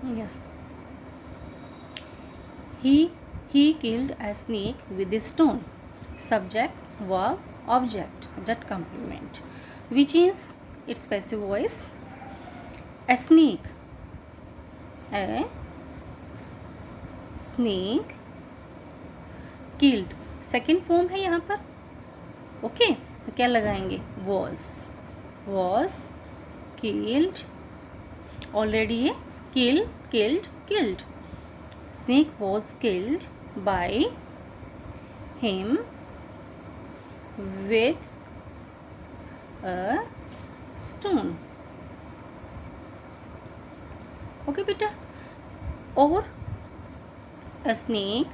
Yes. He he killed a snake with a stone. Subject, verb, object. That complement. Which is its passive voice. A snake. A snake killed. Second form है यहाँ पर. Okay तो क्या लगाएंगे? was killed. Already ये killed. Snake was killed by him with a stone. Okay बेटा. और a snake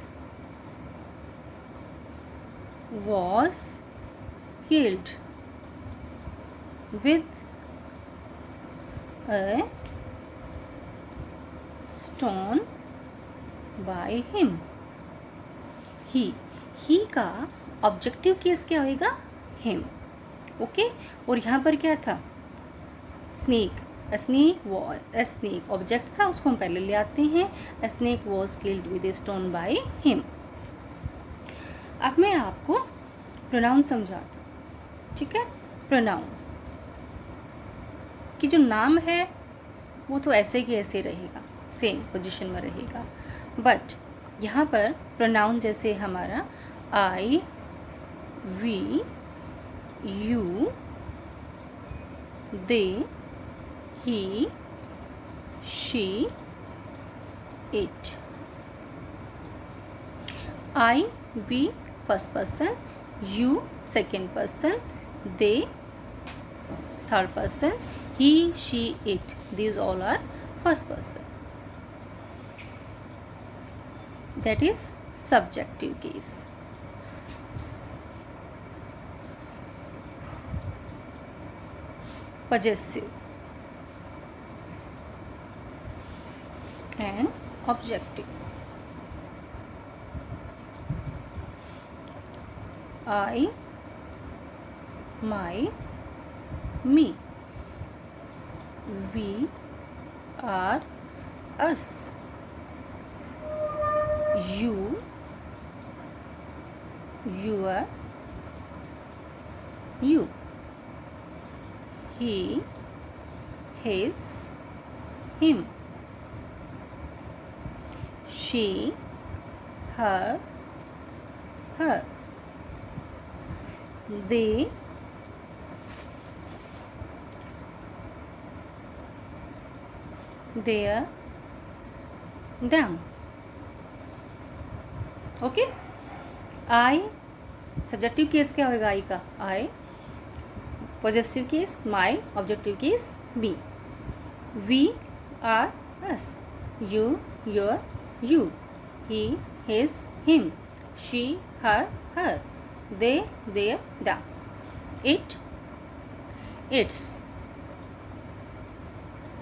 was killed with a stone by him. he का ऑब्जेक्टिव केस क्या होएगा? him. ओके और यहाँ पर क्या था? स्नेक. A snake ऑब्जेक्ट था, उसको हम पहले ले आते हैं. A snake was killed with a stone by him. अब मैं आपको प्रोनाउन समझाती हूँ. ठीक है. प्रोनाउन कि जो नाम है वो तो ऐसे की ऐसे रहेगा, सेम पोजीशन में रहेगा. बट यहाँ पर प्रोनाउन जैसे हमारा I, we, you, they, he, she, it. I, we first person, you second person, they third person, he, she, it. These all are first person. That is subjective case. Possessive and objective. I, my, me. We are us. You, your, you. He, his, him. She, her, her. They, their, them. Okay. I subjective case क्या होगा? I का I. Possessive case my. Objective case me. We our us. You, your, you. He, his, him. She, her, her. They, their, them. It, its,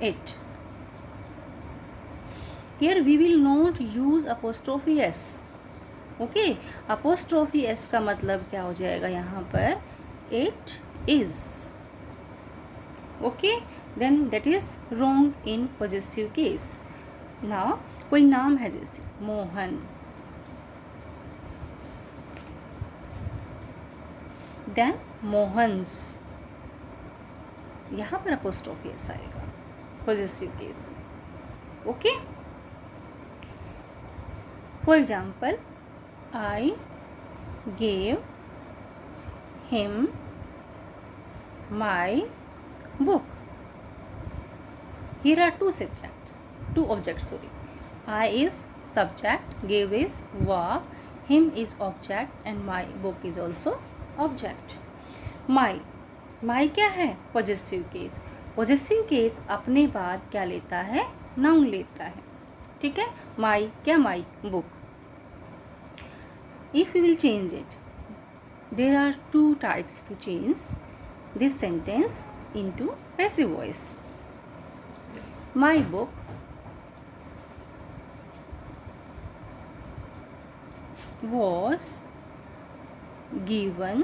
it. Here we will not use apostrophe s. Okay. apostrophe s का मतलब क्या हो जाएगा यहाँ पर? it is. Okay. then that is wrong in possessive case. now कोई नाम है जैसे मोहन, then मोहन्स. यहाँ पर apostrophe s आएगा possessive case. Okay. For example, I gave him my book. Here are two objects. I is subject, gave is verb, him is object, and my book is also object. My क्या है? possessive case. possessive case अपने बाद क्या लेता है? noun लेता है. ठीक है. माई क्या? My book. If you will change it, there are two types to change this sentence into passive voice. My book was given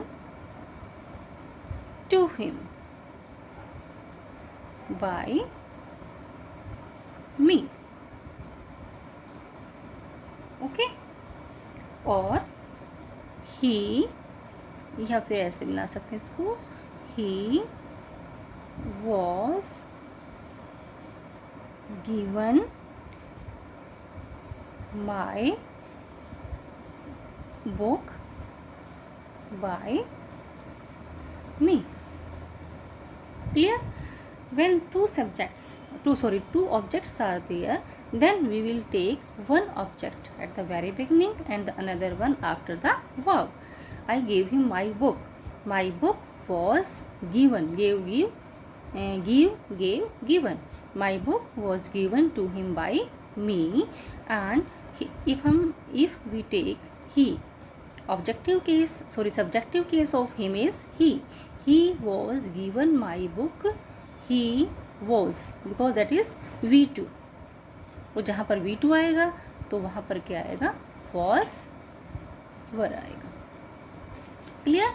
to him by me. और ही, या फिर ऐसे बना सकते हैं इसको, he was given my book by me. Clear? when two objects are there, then we will take one object at the very beginning and the another one after the verb. I gave him my book. My book was given. Given. My book was given to him by me. And if we take he, subjective case of him is he. He was given my book. He was, because that is V2. और जहाँ पर V2 आएगा तो वहाँ पर क्या आएगा, was were आएगा। Clear?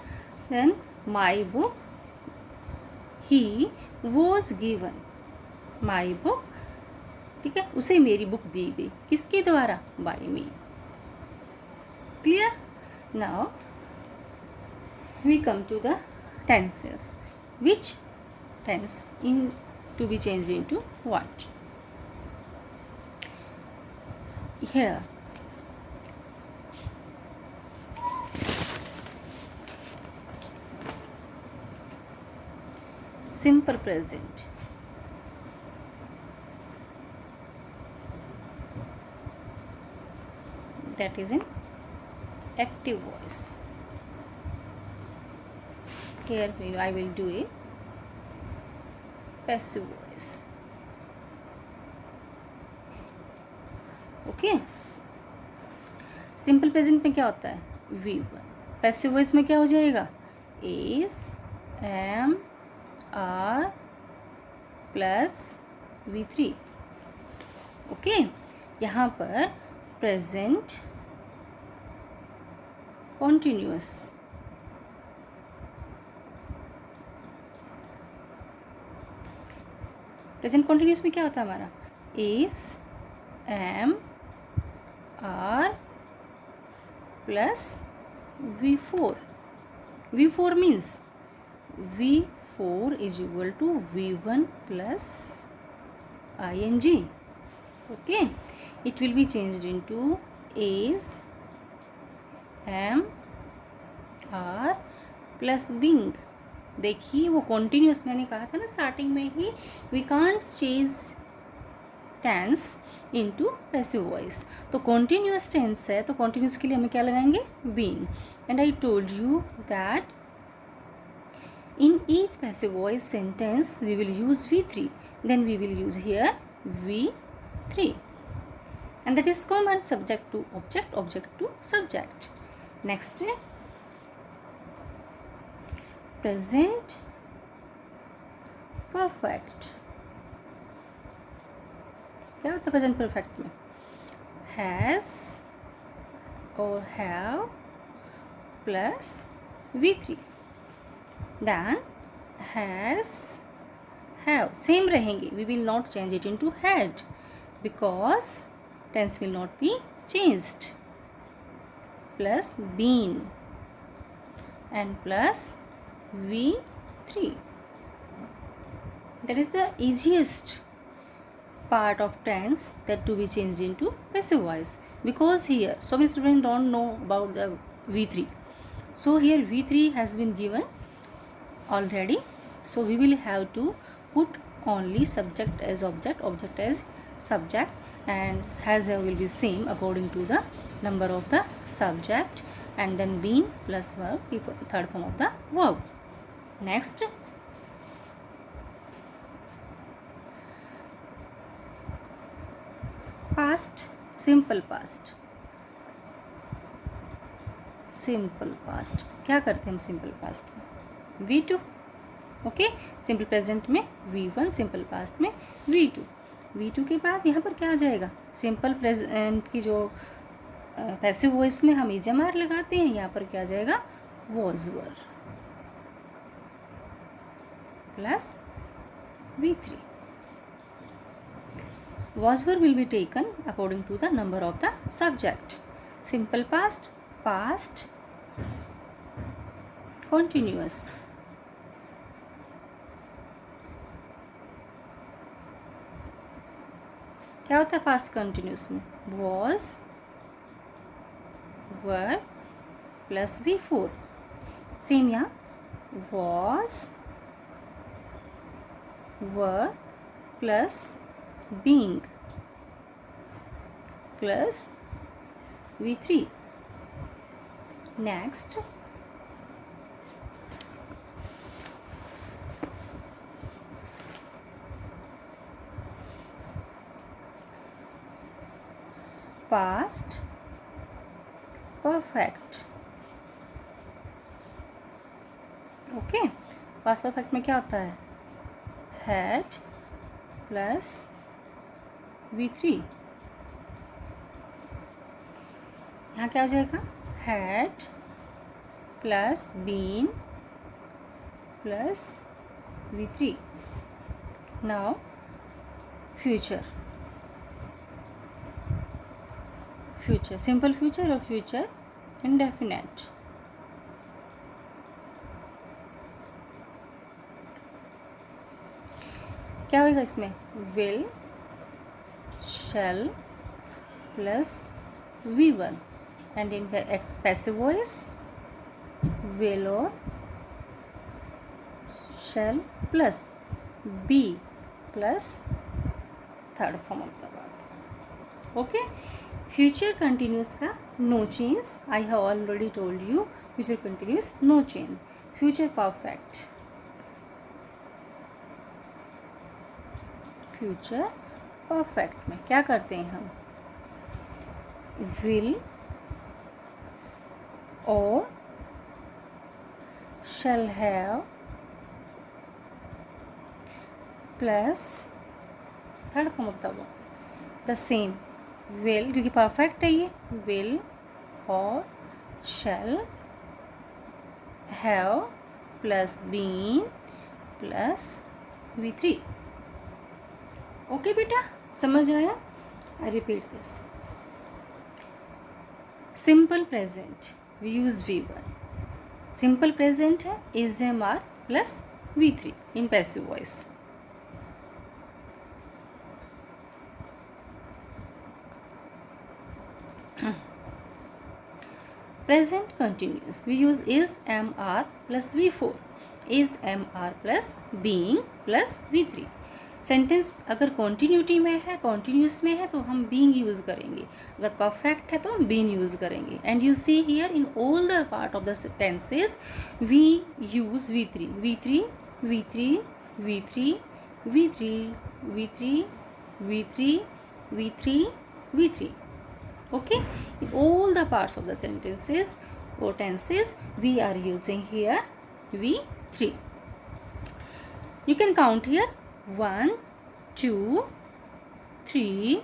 Then my book, he was given my book, ठीक है, उसे मेरी बुक दी गई, किसके द्वारा, by me. Clear? Now we come to the tenses. Which tense in to be changed into what? Here simple present, that is in active voice. Here I will do a passive voice. Okay, simple present में क्या होता है, V1. Passive voice में क्या हो जाएगा, is, am, are plus V3. Okay, यहाँ पर प्रेजेंट कॉन्टिन्यूअस, प्रेजेंट कॉन्टिन्यूस में क्या होता है हमारा, is, am, are plus V4. V4 means V4 is equal to V1 plus ing. Okay, it will be changed into is, am, are plus being. देखिए वो continuous, मैंने कहा था ना स्टार्टिंग में ही, we can't change tense into passive voice. तो continuous tense है तो कॉन्टिन्यूस के लिए हमें क्या लगाएंगे, being. And I told you that in each passive voice sentence we will use V3, then we will use here V3, and that is common, subject to object, object to subject. Next है present perfect. क्या होता है present perfect में, has और have plus V3. Then has, have same रहेंगे, we will not change it into had because tense will not be changed. Plus been and plus V3. That is the easiest part of tense that to be changed into passive voice, because here so many students don't know about the V3. So here V3 has been given already, so we will have to put only subject as object, object as subject, and has will be same according to the number of the subject, and then been plus verb equal third form of the verb. Next past, simple past. Simple past क्या करते हैं हम simple past में, V2. Okay, simple present में V1, simple past में V2. V2 के बाद यहाँ पर क्या आ जाएगा, सिंपल प्रेजेंट की जो पैसिव वॉइस में हम इजमार लगाते हैं, यहाँ पर क्या आ जाएगा, was were plus V3. was were will be taken according to the number of the subject. Simple past past continuous, क्या होता है पास्ट कंटिन्यूस में? Was, were plus V four. Same यहाँ was, were plus being plus V three. Next past perfect. Okay, past perfect में क्या होता है? Had plus V three. यहाँ क्या हो जाएगा? Had plus been plus V three. Now future, future simple future और फ्यूचर इंडेफिनेट। क्या होगा इसमें? Will, shall plus V one. And in passive voice will और shall plus be plus third form of the verb. Okay, future continuous का no change, I have already told you. Future continuous no change. Future perfect, future perfect में क्या करते हैं हम? Will और shall have plus third form of the verb the same. Will क्योंकि perfect है ये, विल और shall have plus been plus V three. Okay बेटा, समझ आया? I repeat this. Simple present we use V one. Simple present है is am are plus V three in passive voice. Present continuous we use is mr plus v4, is mr plus being plus v3। Sentence अगर continuity में है, continuous में है तो हम being use करेंगे, अगर परफेक्ट है तो हम बीन यूज़ करेंगे। And you see here in all the part of the tenses we use V three, V three, V three, V three, V three, V three, V three, V three, V three. Okay, in all the parts of the sentences or tenses we are using here v3. You can count here 1 2 3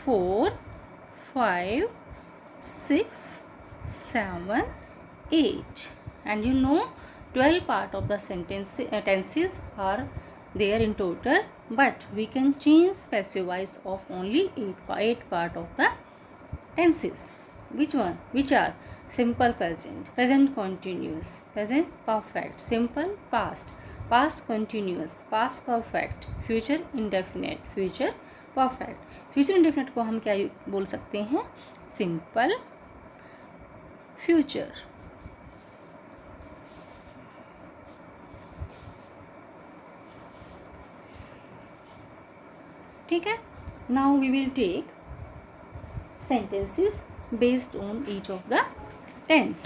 4 5 6 7 8 and you know 12 part of the tenses are there in total, but we can change passive voice of only 8 part of the tenses. Which one? Which are simple present, present continuous, present perfect, simple past, past continuous, past perfect, future indefinite, future perfect। future indefinite को हम क्या बोल सकते हैं? simple future। ठीक है, now we will take sentences based on each of the tense।